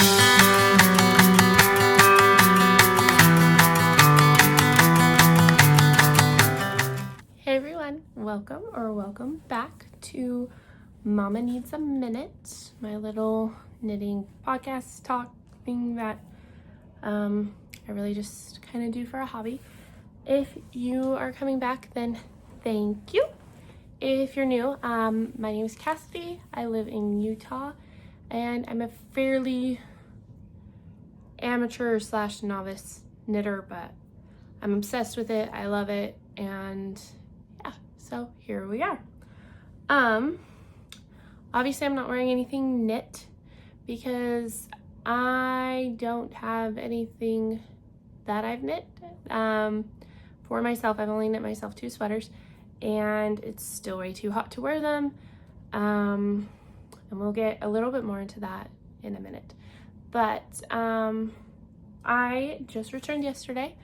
Hey everyone, welcome back to Mama Needs a Minute, my little knitting podcast talk thing that I really just kind of do for a hobby. If you are coming back, then thank you. If you're new, my name is Cassidy. I live in Utah, and I'm a fairly amateur / novice knitter, but I'm obsessed with it. I love it, and yeah, so here we are. Obviously I'm not wearing anything knit because I don't have anything that I've knit. For myself, I've only knit myself 2 sweaters, and it's still way too hot to wear them. And we'll get a little bit more into that in a minute. But I just returned yesterday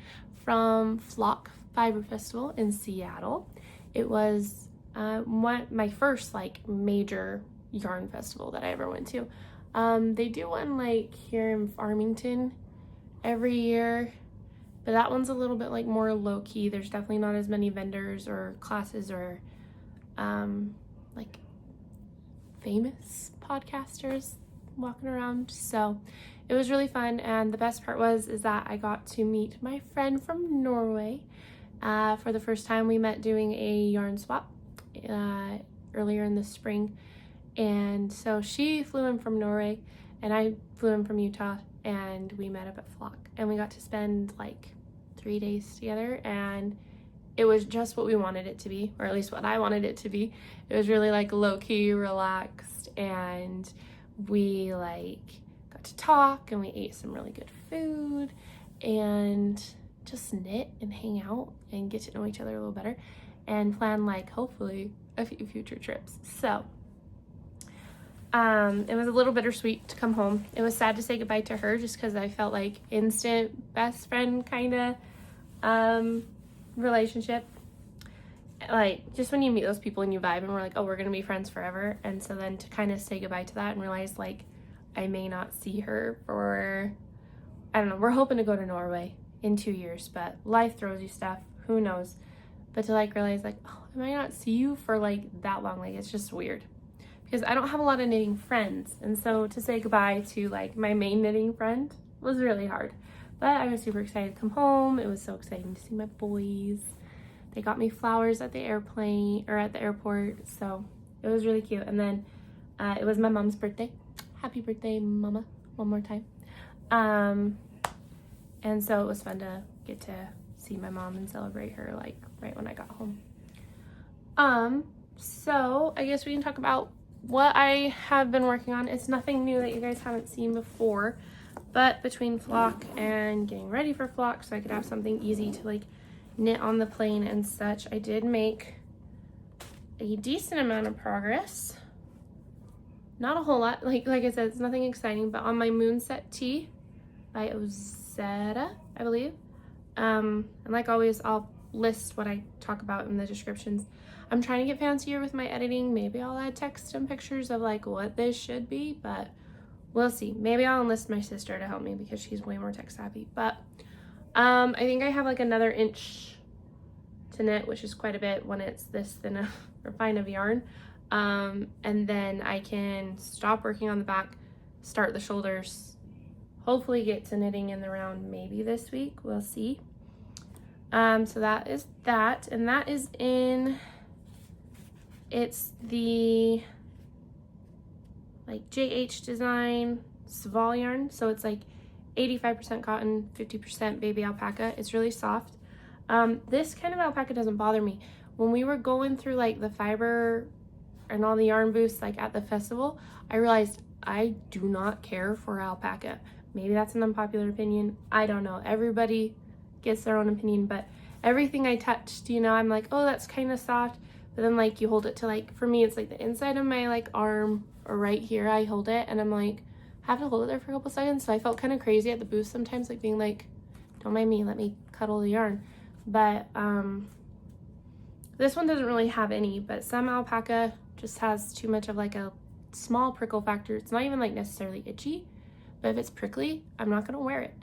from Flock Fiber Festival in Seattle. It was my first like major yarn festival that I ever went to. They do one like here in Farmington every year, but that one's a little bit like more low-key. There's definitely not as many vendors or classes or like famous podcasters walking around. So it was really fun, and the best part is that I got to meet my friend from Norway for the first time. We met doing a yarn swap earlier in the spring, and so she flew in from Norway and I flew in from Utah, and we met up at Flock, and we got to spend like 3 days together, and it was just what we wanted it to be, or at least what I wanted it to be. It was really like low-key, relaxed, and we like got to talk, and we ate some really good food and just knit and hang out and get to know each other a little better and plan like hopefully a few future trips. So it was a little bittersweet to come home. It was sad to say goodbye to her just because I felt like instant best friend kind of relationship. Like just when you meet those people and you vibe and we're like, oh, we're gonna be friends forever. And so then to kind of say goodbye to that and realize like I may not see her for, I don't know, we're hoping to go to Norway in 2 years, but life throws you stuff, who knows. But to like realize like, oh, I might not see you for like that long, like it's just weird because I don't have a lot of knitting friends, and so to say goodbye to like my main knitting friend was really hard. But I was super excited to come home. It was so exciting to see my boys. They got me flowers at the airport, so it was really cute. And then it was my mom's birthday. Happy birthday, Mama, one more time. And so it was fun to get to see my mom and celebrate her like right when I got home. So I guess we can talk about what I have been working on. It's nothing new that you guys haven't seen before, but between Flock and getting ready for Flock so I could have something easy to like knit on the plane and such, I did make a decent amount of progress. Not a whole lot, like I said, it's nothing exciting, but on my Moonset Tee by Ozetta, I believe. And like always, I'll list what I talk about in the descriptions. I'm trying to get fancier with my editing. Maybe I'll add text and pictures of like what this should be, but we'll see. Maybe I'll enlist my sister to help me because she's way more tech savvy. But I think I have like another inch to knit, which is quite a bit when it's this thin or fine of yarn. And then I can stop working on the back, start the shoulders, hopefully get to knitting in the round maybe this week. We'll see. So that is that, and that is in, it's the like JH Design Sval yarn. So it's like 85% cotton, 50% baby alpaca. It's really soft. This kind of alpaca doesn't bother me. When we were going through like the fiber and all the yarn booths like at the festival, I realized I do not care for alpaca. Maybe that's an unpopular opinion. I don't know. Everybody gets their own opinion, but everything I touched, you know, I'm like, oh, that's kind of soft. But then like you hold it to like, for me, it's like the inside of my like arm or right here, I hold it and I'm like, have to hold it there for a couple seconds. So I felt kind of crazy at the booth sometimes, like being like, don't mind me, let me cuddle the yarn. But this one doesn't really have any, but some alpaca just has too much of like a small prickle factor. It's not even like necessarily itchy, but if it's prickly, I'm not gonna wear it.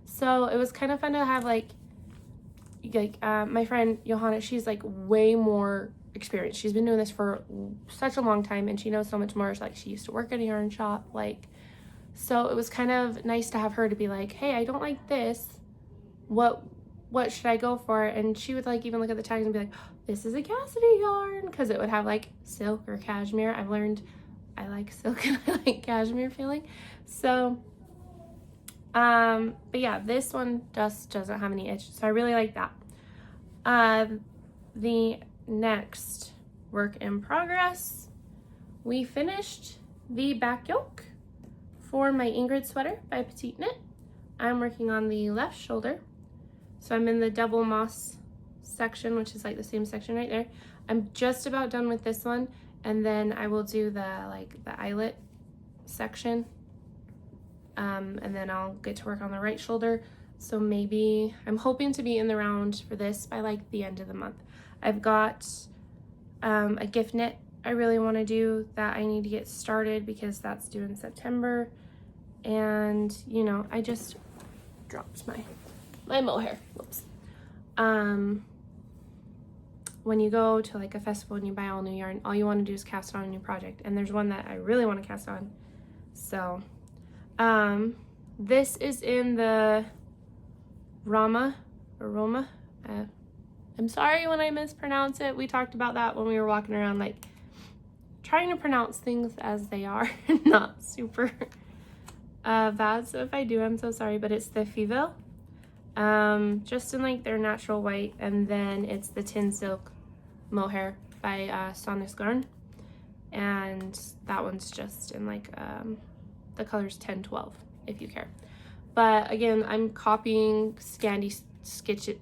So it was kind of fun to have like my friend Johanna, she's like way more experienced. She's been doing this for such a long time and she knows so much more. Like she used to work at a yarn shop, like, so it was kind of nice to have her to be like, hey, I don't like this. What should I go for? And she would like even look at the tags and be like, this is a Cassidy yarn, because it would have like silk or cashmere. I've learned I like silk and I like cashmere feeling. So but yeah, this one just doesn't have any itch, so I really like that. The next work in progress, we finished the back yoke for my Ingrid sweater by Petite Knit. I'm working on the left shoulder, so I'm in the double moss section, which is like the same section right there. I'm just about done with this one, and then I will do the eyelet section, and then I'll get to work on the right shoulder. So maybe I'm hoping to be in the round for this by like the end of the month. I've got a gift knit I really want to do that I need to get started because that's due in September. And you know, I just dropped my mohair. Whoops. When you go to like a festival and you buy all new yarn, all you want to do is cast on a new project, and there's one that I really want to cast on. So this is in the Aroma. I'm sorry when I mispronounce it. We talked about that when we were walking around, like trying to pronounce things as they are, not super bad. So if I do, I'm so sorry, but it's the Fiville, just in like their natural white, and then it's the Tin Silk Mohair by Sonnis Garn, and that one's just in like the colors 10-12 if you care. But again, I'm copying Scandi Stitches,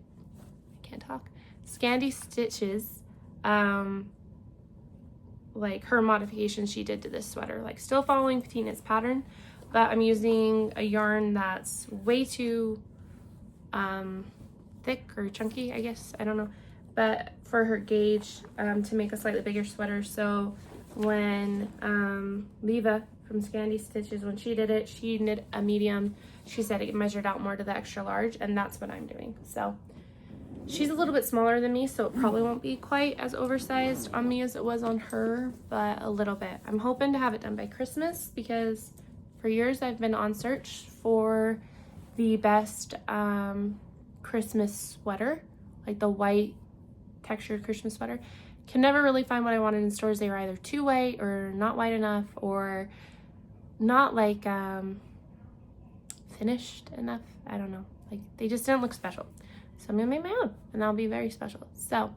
like her modifications she did to this sweater, like still following Petite Knit's pattern, but I'm using a yarn that's way too thick or chunky, I guess, I don't know, but for her gauge, to make a slightly bigger sweater. So when Leva from Scandi Stitches, when she did it, she knit a medium. She said it measured out more to the extra large, and that's what I'm doing. So she's a little bit smaller than me, so it probably won't be quite as oversized on me as it was on her, but a little bit. I'm hoping to have it done by Christmas, because for years I've been on search for the best Christmas sweater, like the white textured Christmas sweater. Can never really find what I wanted in stores. They were either too white or not white enough, or not like finished enough. I don't know, like they just didn't look special. So I'm gonna make my own, and that'll be very special. So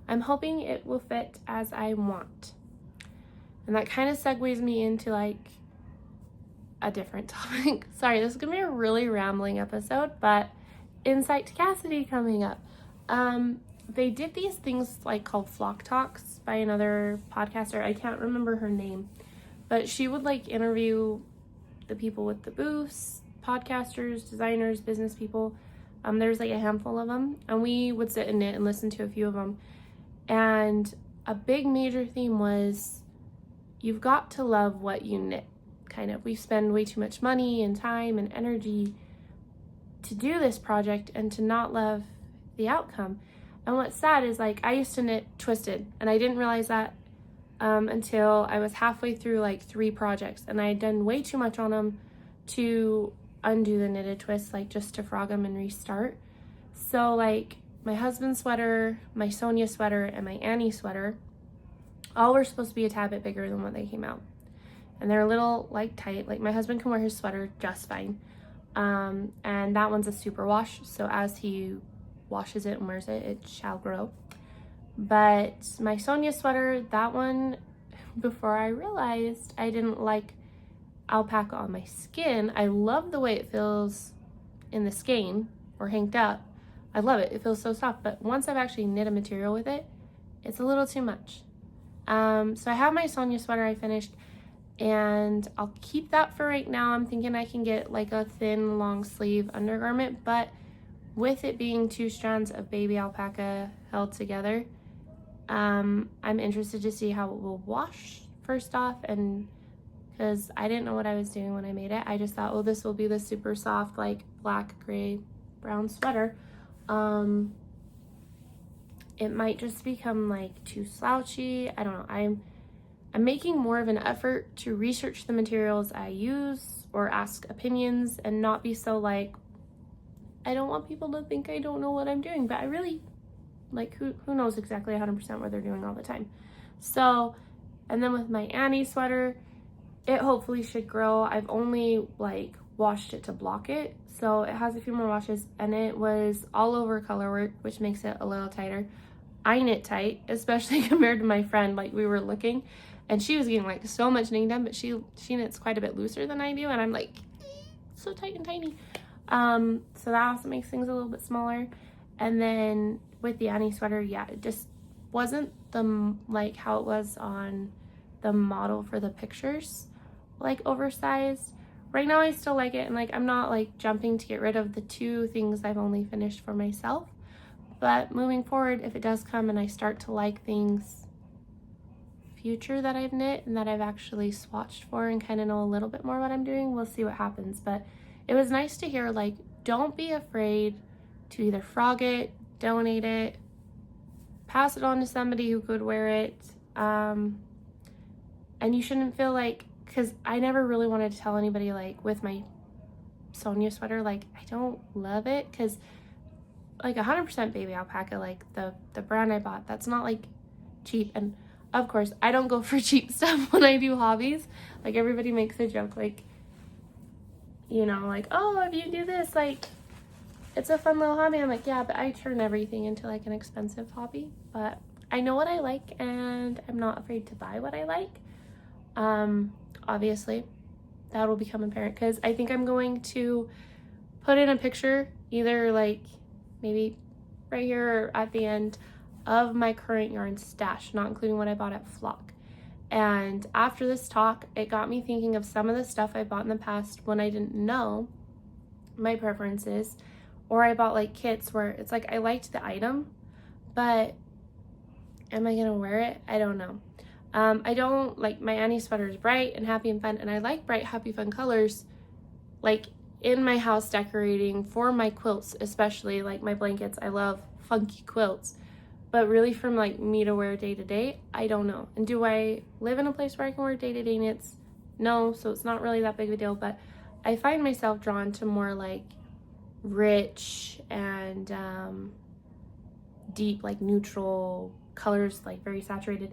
I'm hoping it will fit as I want. And that kind of segues me into like a different topic. Sorry, this is gonna be a really rambling episode, but Insight to Cassidy coming up. They did these things like called Flock Talks by another podcaster. I can't remember her name, but she would like interview the people with the booths, podcasters, designers, business people. There's like a handful of them, and we would sit and knit and listen to a few of them. And a big major theme was, you've got to love what you knit. Kind of, we spend way too much money and time and energy to do this project and to not love the outcome. And what's sad is, like, I used to knit twisted, and I didn't realize that until I was halfway through like 3 projects, and I had done way too much on them to undo the knitted twist, like just to frog them and restart. So like my husband's sweater, my Sonia sweater, and my Annie sweater all were supposed to be a tad bit bigger than what they came out, and they're a little like tight. Like my husband can wear his sweater just fine, and that one's a super wash, so as he washes it and wears it, it shall grow. But my Sonia sweater, that one, before I realized I didn't like alpaca on my skin. I love the way it feels in the skein or hanked up. I love it. It feels so soft. But once I've actually knit a material with it, it's a little too much. So I have my Sonia sweater I finished, and I'll keep that for right now. I'm thinking I can get like a thin long sleeve undergarment, but with it being 2 strands of baby alpaca held together, I'm interested to see how it will wash first off, and because I didn't know what I was doing when I made it. I just thought, oh, this will be the super soft, like black, gray, brown sweater. It might just become like too slouchy. I don't know. I'm making more of an effort to research the materials I use or ask opinions and not be so like, I don't want people to think I don't know what I'm doing, but I really, like, who knows exactly 100% what they're doing all the time. So, and then with my Annie sweater, it hopefully should grow. I've only like washed it to block it, so it has a few more washes, and it was all over color work, which makes it a little tighter. I knit tight, especially compared to my friend. Like, we were looking and she was getting like so much knitting done, but she knits quite a bit looser than I do, and I'm like so tight and tiny. So that also makes things a little bit smaller. And then with the Annie sweater, yeah, it just wasn't the like how it was on the model for the pictures, like oversized. Right now I still like it, and like I'm not like jumping to get rid of the 2 things I've only finished for myself. But moving forward, if it does come and I start to like things future that I've knit and that I've actually swatched for and kind of know a little bit more what I'm doing, we'll see what happens. But it was nice to hear, like, don't be afraid to either frog it, donate it, pass it on to somebody who could wear it. And you shouldn't feel like, because I never really wanted to tell anybody, like with my Sonia sweater, like I don't love it, because like 100% baby alpaca, like the brand I bought, that's not like cheap. And of course I don't go for cheap stuff when I do hobbies. Like, everybody makes a joke, like, you know, like, oh, if you do this, like, it's a fun little hobby. I'm like, yeah, but I turn everything into like an expensive hobby. But I know what I like, and I'm not afraid to buy what I like. Obviously that will become apparent, because I think I'm going to put in a picture, either like maybe right here or at the end, of my current yarn stash, not including what I bought at Flock. And after this talk, it got me thinking of some of the stuff I bought in the past when I didn't know my preferences, or I bought like kits where it's like I liked the item, but am I gonna wear it? I don't know. I don't like, my Annie sweater is bright and happy and fun, and I like bright, happy, fun colors, like in my house decorating for my quilts, especially like my blankets. I love funky quilts, but really from like me to wear day to day, I don't know. And do I live in a place where I can wear day to day knits? No, so it's not really that big of a deal. But I find myself drawn to more like rich and deep, like neutral colors, like very saturated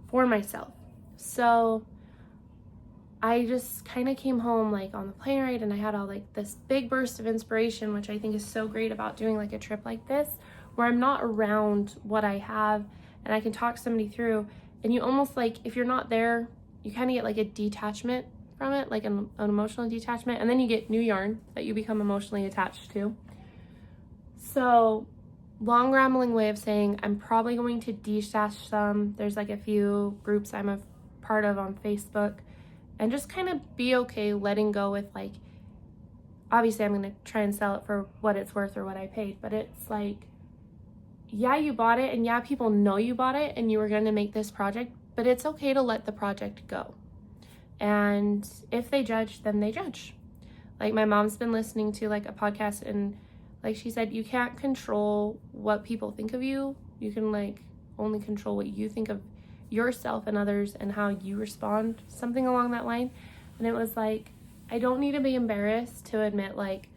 for myself. So I just kind of came home like on the plane ride, and I had all like this big burst of inspiration, which I think is so great about doing like a trip like this, where I'm not around what I have and I can talk somebody through. And you almost like, if you're not there, you kind of get like a detachment from it, like an emotional detachment, and then you get new yarn that you become emotionally attached to. So, long rambling way of saying, I'm probably going to de-stash some. There's like a few groups I'm a part of on Facebook, and just kind of be okay letting go with like, obviously I'm going to try and sell it for what it's worth or what I paid, but it's like, yeah, you bought it, and yeah, people know you bought it and you were going to make this project, but it's okay to let the project go. And if they judge, then they judge. Like, my mom's been listening to like a podcast, and like she said, you can't control what people think of you. You can like only control what you think of yourself and others and how you respond, something along that line. And it was like, I don't need to be embarrassed to admit like,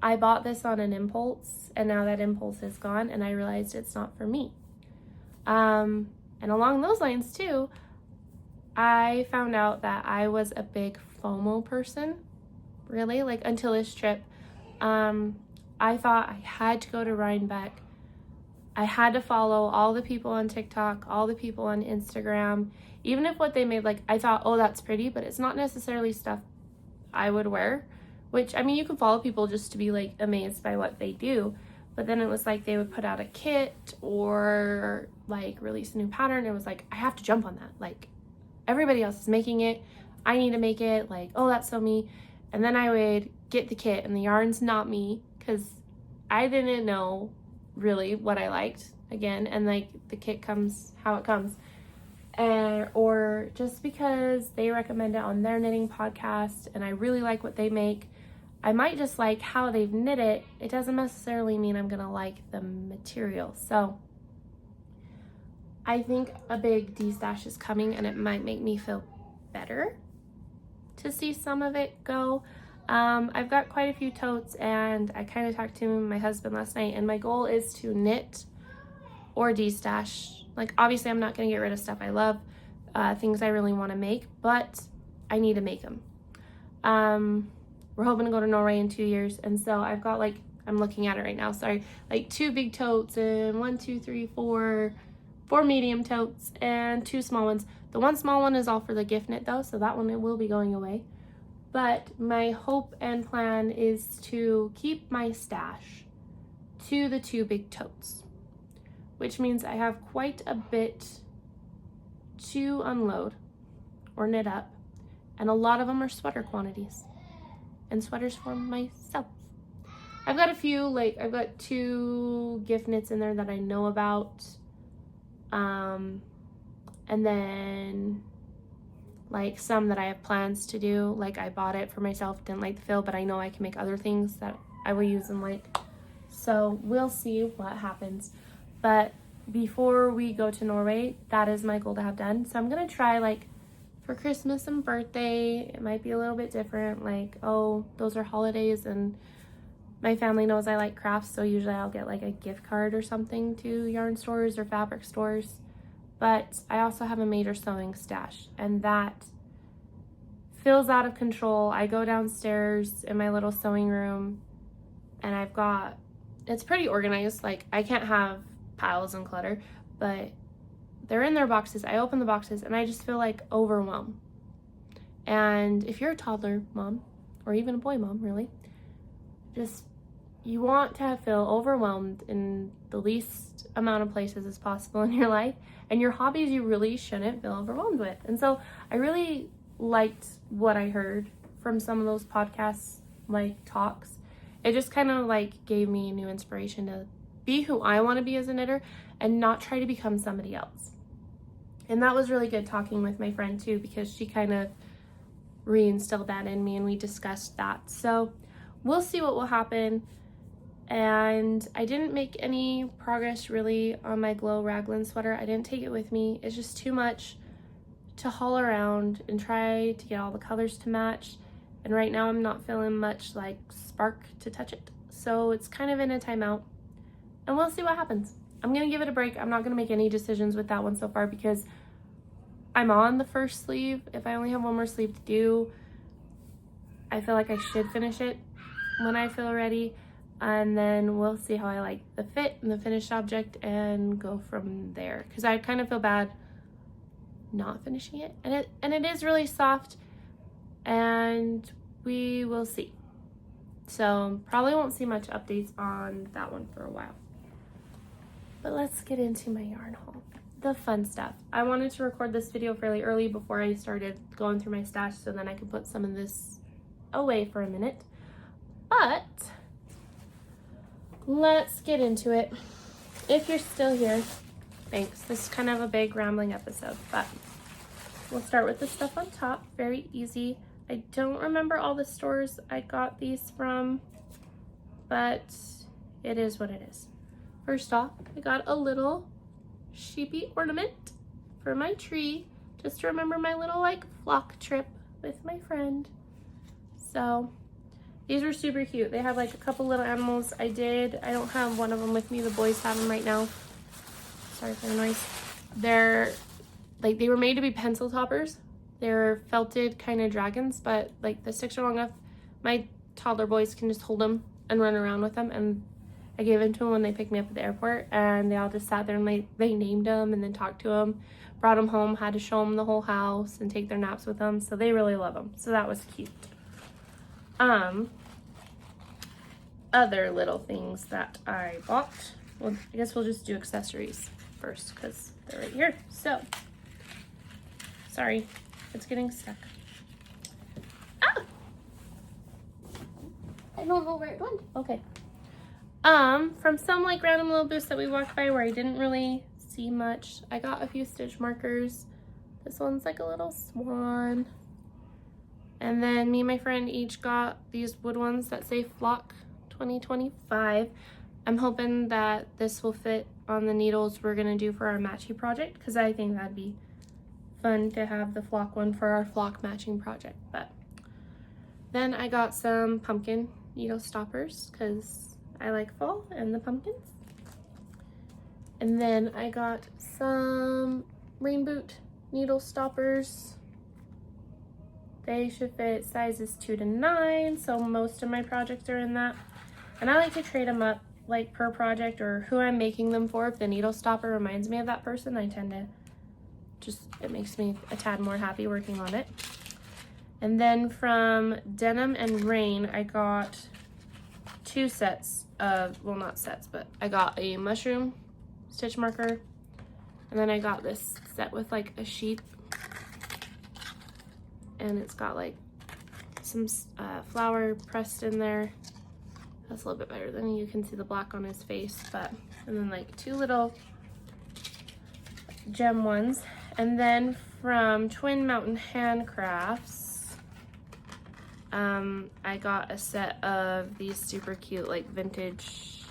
I bought this on an impulse, and now that impulse is gone, and I realized it's not for me. And along those lines too, I found out that I was a big FOMO person, really, like until this trip. I thought I had to go to Rhinebeck. I had to follow all the people on TikTok, all the people on Instagram, even if what they made, like, I thought, oh, that's pretty, but it's not necessarily stuff I would wear. Which, I mean, you can follow people just to be like amazed by what they do, but then it was like they would put out a kit or like release a new pattern. It was like, I have to jump on that. Like, everybody else is making it, I need to make it. Like, oh, that's so me. And then I would get the kit, and the yarn's not me, because I didn't know really what I liked again, and like the kit comes how it comes. or just because they recommend it on their knitting podcast and I really like what they make. I might just like how they've knit it. It doesn't necessarily mean I'm gonna like the material. So I think a big D-stash is coming, and it might make me feel better to see some of it go. I've got quite a few totes, and I kind of talked to my husband last night, and my goal is to knit or D-stash. Like, obviously I'm not going to get rid of stuff I love, things I really want to make, but I need to make them. We're hoping to go to Norway in 2 years, and so I've got, like, I'm looking at it right now, sorry, like 2 big totes and 1, 2, 3, 4 medium totes and 2 small ones. The one small one is all for the gift knit though, so that one it will be going away. But my hope and plan is to keep my stash to the 2 big totes, which means I have quite a bit to unload or knit up, and a lot of them are sweater quantities and sweaters for myself. I've got a few, like I've got 2 gift knits in there that I know about, and then like some that I have plans to do. Like I bought it for myself, didn't like the feel, but I know I can make other things that I will use and like. So we'll see what happens. But before we go to Norway, that is my goal to have done. So I'm gonna try, like, for Christmas and birthday, it might be a little bit different. Like, oh, those are holidays and my family knows I like crafts, so usually I'll get like a gift card or something to yarn stores or fabric stores. But I also have a major sewing stash, and that feels out of control. I go downstairs in my little sewing room and I've got, it's pretty organized. Like, I can't have piles and clutter, but they're in their boxes. I open the boxes and I just feel like overwhelmed. And if you're a toddler mom, or even a boy mom, really, just, you want to feel overwhelmed in the least amount of places as possible in your life, and your hobbies you really shouldn't feel overwhelmed with. And so I really liked what I heard from some of those podcasts, like talks. It just kind of like gave me new inspiration to be who I want to be as a knitter and not try to become somebody else. And that was really good talking with my friend too, because she kind of reinstilled that in me and we discussed that. So we'll see what will happen. And I didn't make any progress really on my glow raglan sweater. I didn't take it with me. It's just too much to haul around and try to get all the colors to match. And right now I'm not feeling much like spark to touch it. So it's kind of in a timeout, and we'll see what happens. I'm gonna give it a break. I'm not gonna make any decisions with that one so far because I'm on the first sleeve. If I only have one more sleeve to do, I feel like I should finish it when I feel ready. And then we'll see how I like the fit and the finished object and go from there. Because I kind of feel bad not finishing it. And it is really soft, and we will see. So probably won't see much updates on that one for a while. But let's get into my yarn haul. The fun stuff. I wanted to record this video fairly early before I started going through my stash, so then I could put some of this away for a minute. But let's get into it. If you're still here, thanks. This is kind of a big rambling episode, but we'll start with the stuff on top. Very easy. I don't remember all the stores I got these from, but it is what it is. First off, I got a little sheepy ornament for my tree, just to remember my little like flock trip with my friend. So these were super cute. They have like a couple little animals. I don't have one of them with me. The boys have them right now. Sorry for the noise. They're like, they were made to be pencil toppers. They're felted kind of dragons, but like the sticks are long enough. My toddler boys can just hold them and run around with them. And I gave them to them when they picked me up at the airport, and they all just sat there and they named them and then talked to them, brought them home, had to show them the whole house and take their naps with them. So they really love them. So that was cute. Other little things that I bought. Well, I guess we'll just do accessories first because they're right here. So, sorry, it's getting stuck. Ah! I don't know where it went. Okay. From some like random little booths that we walked by where I didn't really see much, I got a few stitch markers. This one's like a little swan. And then me and my friend each got these wood ones that say Flock 2025. I'm hoping that this will fit on the needles we're gonna do for our matchy project, because I think that'd be fun to have the flock one for our flock matching project. But then I got some pumpkin needle stoppers because I like fall and the pumpkins. And then I got some rain boot needle stoppers. They should fit sizes 2 to 9, so most of my projects are in that. And I like to trade them up like per project or who I'm making them for. If the needle stopper reminds me of that person, I tend to it makes me a tad more happy working on it. And then from Denim and Rain, I got 2 sets of, well, not sets, but I got a mushroom stitch marker, and then I got this set with like a sheep, and it's got like some flour pressed in there. That's a little bit better. Then you can see the black on his face, but, and then like 2 little gem ones. And then from Twin Mountain Handcrafts, I got a set of these super cute like vintage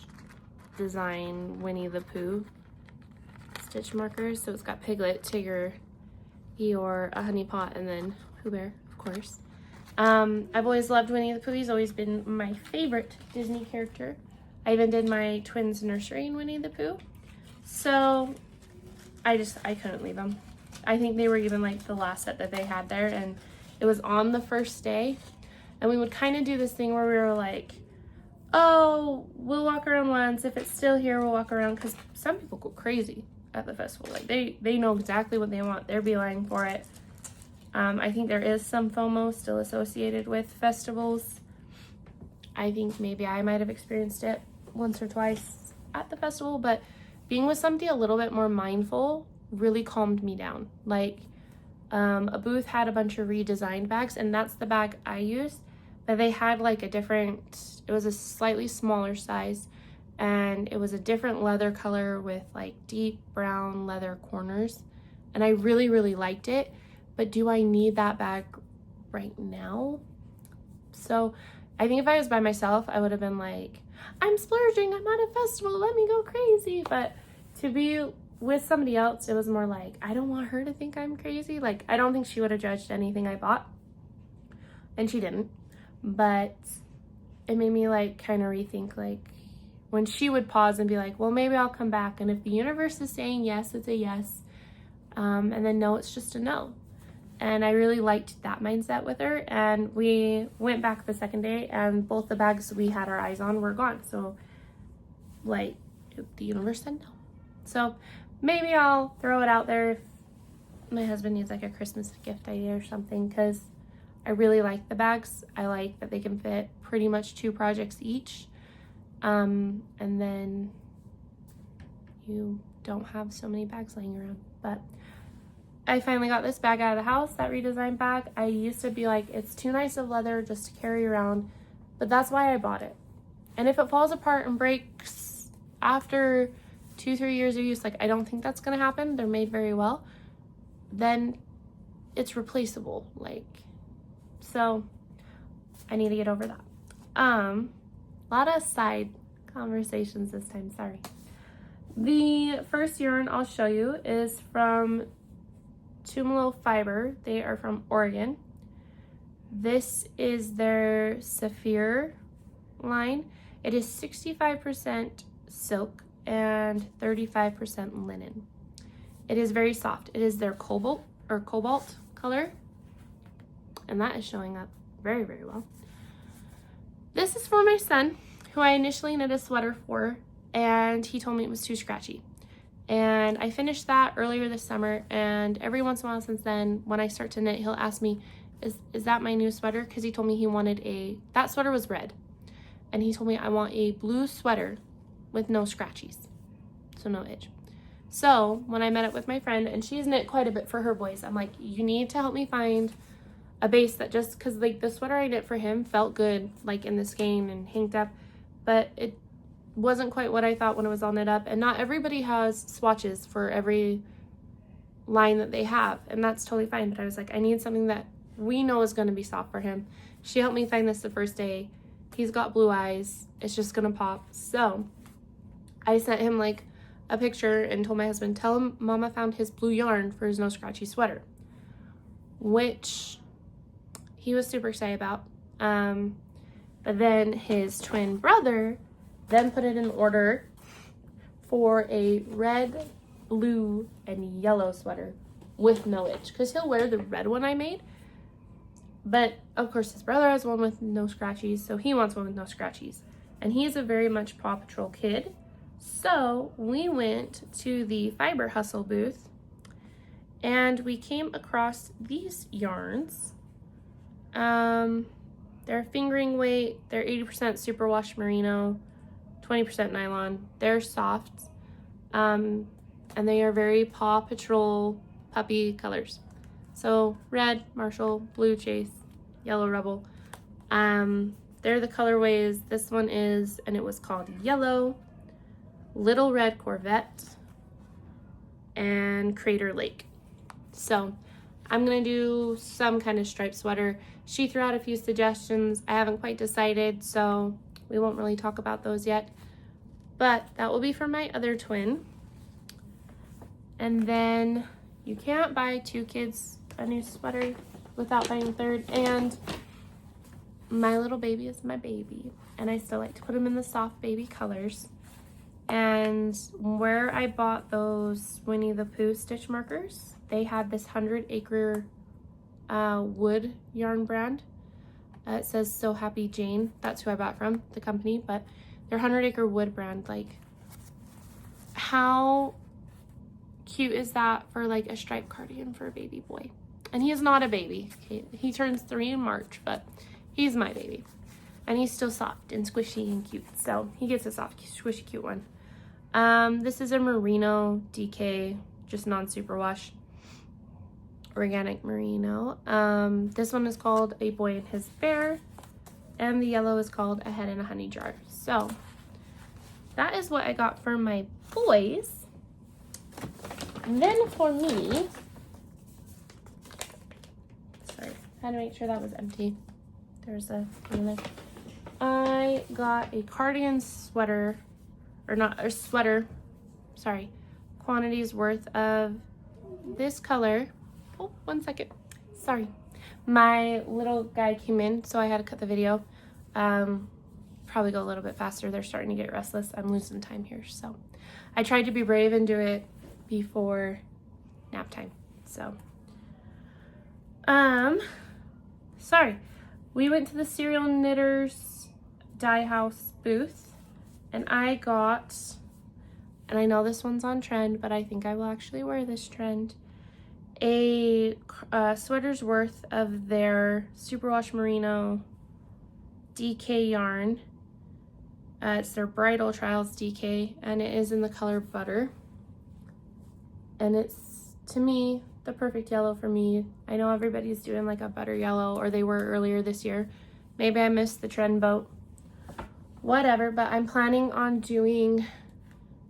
design Winnie the Pooh stitch markers. So it's got Piglet, Tigger, Eeyore, a Honey Pot, and then Pooh Bear, of course. I've always loved Winnie the Pooh. He's always been my favorite Disney character. I even did my twins nursery in Winnie the Pooh. So I couldn't leave them. I think they were even like the last set that they had there, and it was on the first day. And we would kind of do this thing where we were like, oh, we'll walk around once. If it's still here, we'll walk around, because some people go crazy at the festival. Like they know exactly what they want. They're beeline for it. I think there is some FOMO still associated with festivals. I think maybe I might have experienced it once or twice at the festival, but being with somebody a little bit more mindful really calmed me down. Like a booth had a bunch of redesigned bags, and that's the bag I used, but they had like a different, it was a slightly smaller size, and it was a different leather color with like deep brown leather corners, and I really, really liked it. But do I need that bag right now? So I think if I was by myself, I would have been like, I'm splurging, I'm at a festival, let me go crazy. But to be with somebody else, it was more like, I don't want her to think I'm crazy. Like, I don't think she would have judged anything I bought, and she didn't. But it made me like kind of rethink, like when she would pause and be like, well, maybe I'll come back. And if the universe is saying yes, it's a yes. And then no, it's just a no. And I really liked that mindset with her. And we went back the second day, and both the bags we had our eyes on were gone. So like the universe said no. So maybe I'll throw it out there if my husband needs like a Christmas gift idea or something, because I really like the bags. I like that they can fit pretty much 2 projects each. And then you don't have so many bags laying around. But I finally got this bag out of the house, that redesigned bag. I used to be like, it's too nice of leather just to carry around, but that's why I bought it. And if it falls apart and breaks after 2-3 years of use, like I don't think that's gonna happen, they're made very well, then it's replaceable. Like, so I need to get over that. A lot of side conversations this time, sorry. The first yarn I'll show you is from Tumalo Fiber. They are from Oregon. This is their Saphir line. It is 65% silk and 35% linen. It is very soft. It is their cobalt color, and that is showing up very, very well. This is for my son, who I initially knit a sweater for, and he told me it was too scratchy. And I finished that earlier this summer, and every once in a while since then, when I start to knit, he'll ask me, is that my new sweater? Because he told me he wanted that sweater was red, and he told me I want a blue sweater with no scratchies, so no itch. So when I met up with my friend, and she's knit quite a bit for her boys, I'm like, you need to help me find a base that just, because like the sweater I knit for him felt good like in the skein and hinked up, but it wasn't quite what I thought when it was all knit up. And not everybody has swatches for every line that they have, and that's totally fine. But I was like, I need something that we know is going to be soft for him. She helped me find this the first day. He's got blue eyes. It's just going to pop. So I sent him like a picture and told my husband, tell him Mama found his blue yarn for his no scratchy sweater, which he was super excited about. But then his twin brother then put it in order for a red, blue, and yellow sweater with no itch, because he'll wear the red one I made. But of course his brother has one with no scratchies, so he wants one with no scratchies. And he's a very much Paw Patrol kid. So we went to the Fiber Hustle booth and we came across these yarns. They're fingering weight, they're 80% superwash merino, 20% nylon. They're soft, and they are very Paw Patrol puppy colors. So red, Marshall, blue, Chase, yellow, Rebel. They're the colorways. This one is, and it was called Yellow, Little Red Corvette, and Crater Lake. So I'm gonna do some kind of striped sweater. She threw out a few suggestions. I haven't quite decided, so we won't really talk about those yet. But that will be for my other twin. And then you can't buy two kids a new sweater without buying a third. And my little baby is my baby, and I still like to put him in the soft baby colors. And where I bought those Winnie the Pooh stitch markers, they had this 100 Acre wood yarn brand. It says So Happy Jane. That's who I bought from, the company. But their 100 Acre wood brand, like, how cute is that for like a striped cardigan for a baby boy? And he is not a baby. He turns 3 in March, but he's my baby. And he's still soft and squishy and cute. So he gets a soft, squishy, cute one. This is a merino DK, just non-superwash, organic merino. This one is called A Boy and His Bear, and the yellow is called A Hen in a Honey Jar. So that is what I got for my boys. And then for me, sorry, I had to make sure that was empty. There's a thing there. I got a cardigan sweater, or not a sweater, sorry, quantities worth of this color. Oh, 1 second, sorry. My little guy came in, so I had to cut the video. Probably go a little bit faster. They're starting to get restless. I'm losing time here, so I tried to be brave and do it before nap time. So, sorry. We went to the Serial Knitters Dye House booth, and I got, and I know this one's on trend, but I think I will actually wear this trend, a sweater's worth of their superwash merino DK yarn. It's their Bridal Trials DK, and it is in the color Butter. And it's, to me, the perfect yellow for me. I know everybody's doing like a butter yellow, or they were earlier this year. Maybe I missed the trend boat. Whatever, but I'm planning on doing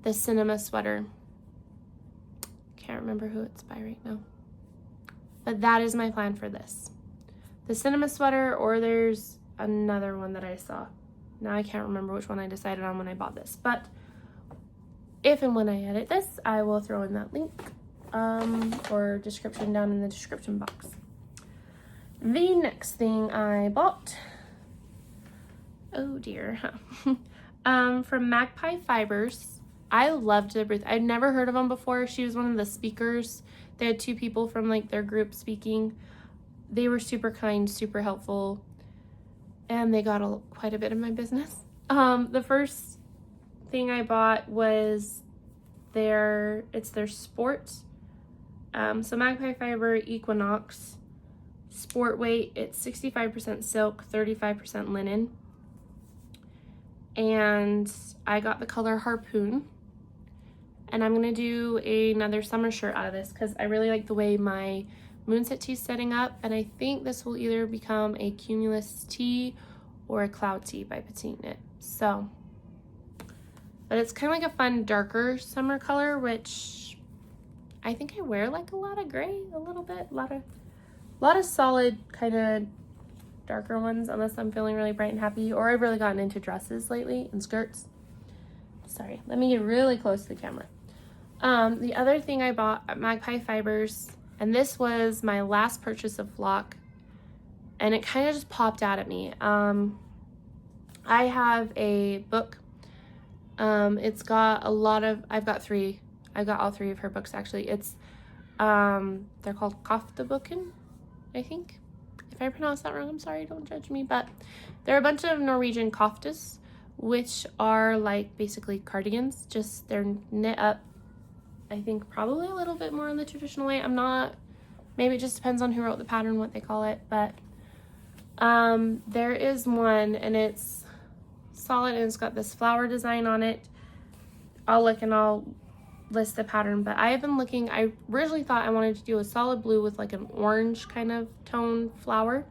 the Cinema sweater. Can't remember who it's by right now. But that is my plan for this. The Cinema sweater, or there's another one that I saw. Now I can't remember which one I decided on when I bought this. But if and when I edit this, I will throw in that link or description down in the description box. The next thing I bought, oh dear, from Magpie Fibers. I loved their booth. I'd never heard of them before. She was one of the speakers. They had 2 people from like their group speaking. They were super kind, super helpful, and they got quite a bit of my business. The first thing I bought was their sport. So Magpie Fiber Equinox sport weight. It's 65% silk, 35% linen. And I got the color Harpoon. And I'm gonna do another summer shirt out of this because I really like the way my Moonset Tee is setting up. And I think this will either become a Cumulus Tee or a Cloud Tee by Petite Knit. So, but it's kind of like a fun darker summer color, which I think I wear like a lot of gray, a little bit, a lot of solid kind of darker ones, unless I'm feeling really bright and happy, or I've really gotten into dresses lately and skirts. Sorry, let me get really close to the camera. The other thing I bought at Magpie Fibers, and this was my last purchase of flock, and it kind of just popped out at me. I have a book. It's got a lot of, I've got all three of her books actually. It's, they're called Koftaboken, I think. If I pronounce that wrong, I'm sorry, don't judge me, but they're a bunch of Norwegian koftas, which are like basically cardigans, just they're knit up, I think probably a little bit more in the traditional way. I'm not, maybe it just depends on who wrote the pattern, what they call it, but there is one and it's solid and it's got this flower design on it. I'll look and I'll list the pattern, but I have been looking, I originally thought I wanted to do a solid blue with like an orange kind of tone flower,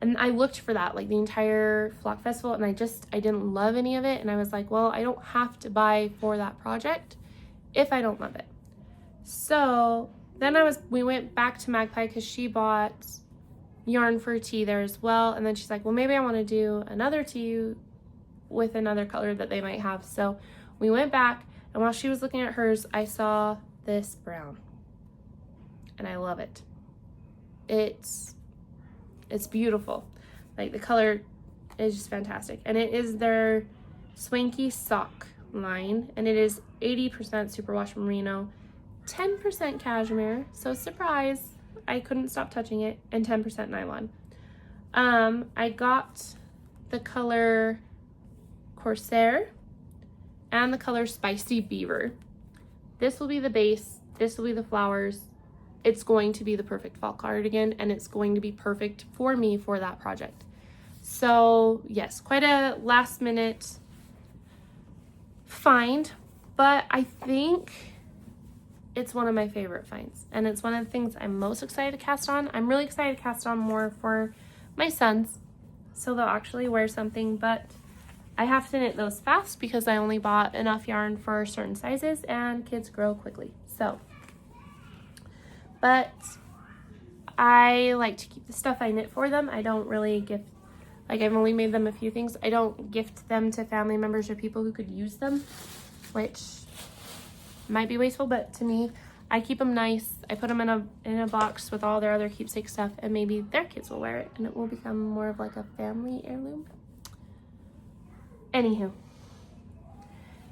and I looked for that like the entire flock festival, and I didn't love any of it, and I was like, well, I don't have to buy for that project if I don't love it. So then we went back to Magpie because she bought yarn for a tee there as well, and then she's like, well, maybe I want to do another tee with another color that they might have. So we went back, and while she was looking at hers, I saw this brown, and I love it. It's beautiful. Like the color is just fantastic, and it is their Swanky sock line, and it is 80% superwash merino, 10% cashmere. So surprise, I couldn't stop touching it, and 10% nylon. I got the color Corsair and the color Spicy Beaver. This will be the base, this will be the flowers. It's going to be the perfect fall cardigan, and it's going to be perfect for me for that project. So yes, quite a last minute find, but I think it's one of my favorite finds, and it's one of the things I'm most excited to cast on. I'm really excited to cast on more for my sons, so they'll actually wear something, but I have to knit those fast because I only bought enough yarn for certain sizes, and kids grow quickly. So, but I like to keep the stuff I knit for them. I don't really gift, like I've only made them a few things. I don't gift them to family members or people who could use them, which might be wasteful, but to me, I keep them nice. I put them in a box with all their other keepsake stuff, and maybe their kids will wear it, and it will become more of like a family heirloom. Anywho,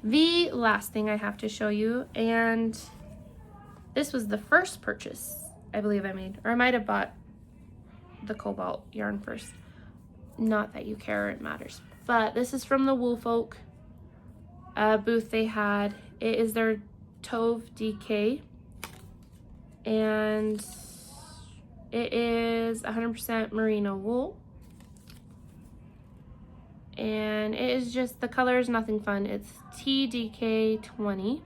the last thing I have to show you, and this was the first purchase I believe I made, or I might have bought the cobalt yarn first. Not that you care, it matters. But this is from the Woolfolk booth they had. It is their Tove DK, and it is 100% merino wool. And it is just, the color is nothing fun. It's TDK20,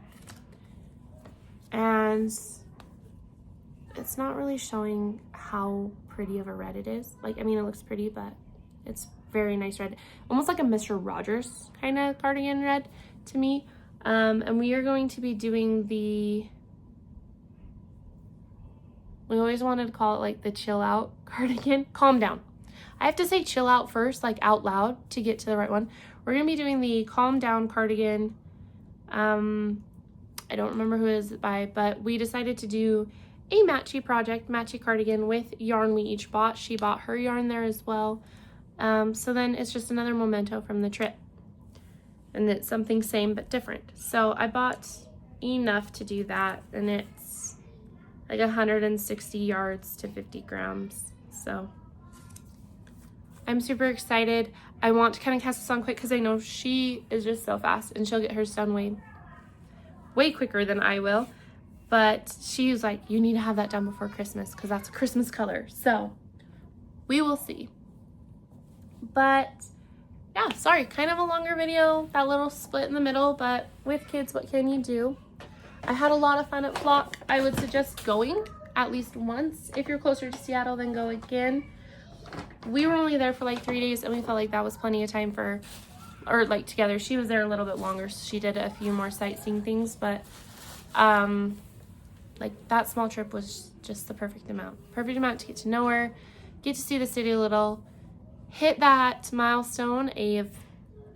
and it's not really showing how pretty of a red it is. Like, I mean, it looks pretty, but it's very nice red, almost like a Mr. Rogers kind of cardigan red to me. And we are going to be doing we always wanted to call it like the chill out cardigan, calm down. I have to say chill out first, like out loud, to get to the right one. We're going to be doing the calm down cardigan. I don't remember who it is by, but we decided to do a matchy cardigan with yarn we each bought. She bought her yarn there as well. So then it's just another memento from the trip. And it's something same but different. So I bought enough to do that, and it's like 160 yards to 50 grams. So I'm super excited. I want to kind of cast this on quick because I know she is just so fast, and she'll get hers done way quicker than I will. But she was like, you need to have that done before Christmas because that's a Christmas color. So we will see. But yeah, sorry, kind of a longer video, that little split in the middle, but with kids, what can you do? I had a lot of fun at Flock. I would suggest going at least once. If you're closer to Seattle, then go again. We were only there for like 3 days, and we felt like that was plenty of time for, or like together. She was there a little bit longer, so she did a few more sightseeing things, but like that small trip was just the perfect amount. Perfect amount to get to know her, get to see the city a little, hit that milestone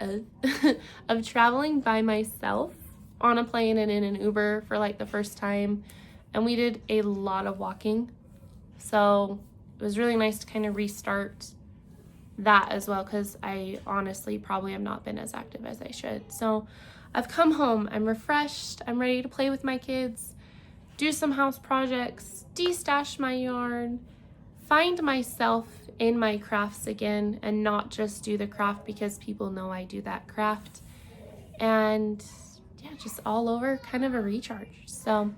of traveling by myself on a plane and in an Uber for like the first time. And we did a lot of walking. So it was really nice to kind of restart that as well, because I honestly probably have not been as active as I should. So I've come home, I'm refreshed, I'm ready to play with my kids, do some house projects, de-stash my yarn, find myself in my crafts again, and not just do the craft because people know I do that craft. And yeah, just all over kind of a recharge. So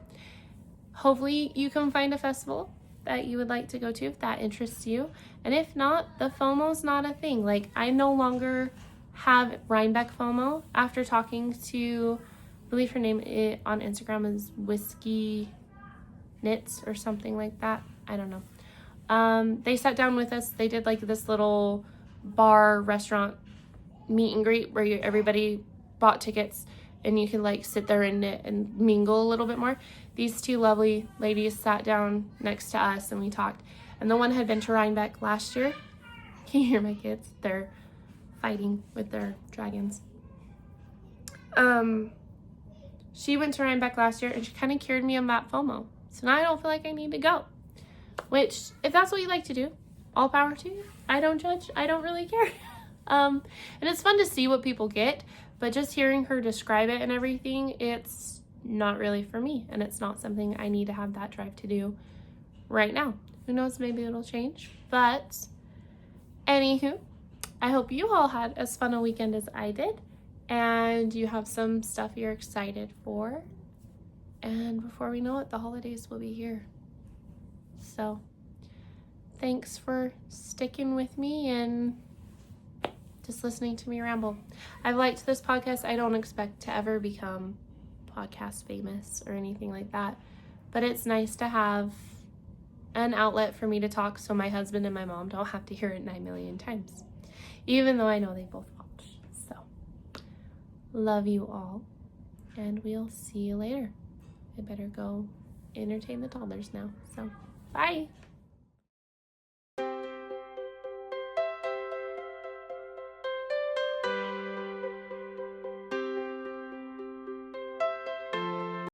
hopefully you can find a festival that you would like to go to if that interests you. And if not, the FOMO's not a thing. Like, I no longer have Rhinebeck FOMO after talking to, I believe her name on Instagram is Whiskey Knits or something like that. I don't know. They sat down with us. They did like this little bar restaurant meet and greet where everybody bought tickets and you can like sit there and knit and mingle a little bit more. These two lovely ladies sat down next to us and we talked. And the one had been to Rhinebeck last year. Can you hear my kids? They're fighting with their dragons. She went to Rhinebeck last year and she kind of cured me of that FOMO. So now I don't feel like I need to go. Which, if that's what you like to do, all power to you. I don't judge. I don't really care. And it's fun to see what people get, but just hearing her describe it and everything, it's not really for me, and it's not something I need to have that drive to do right now. Who knows, maybe it'll change. But anywho, I hope you all had as fun a weekend as I did, and you have some stuff you're excited for. And before we know it, the holidays will be here. So thanks for sticking with me and just listening to me ramble. I've liked this podcast. I don't expect to ever become podcast famous or anything like that, but it's nice to have an outlet for me to talk so my husband and my mom don't have to hear it 9 million times, even though I know they both watch. So love you all, and we'll see you later. I better go entertain the toddlers now. So bye.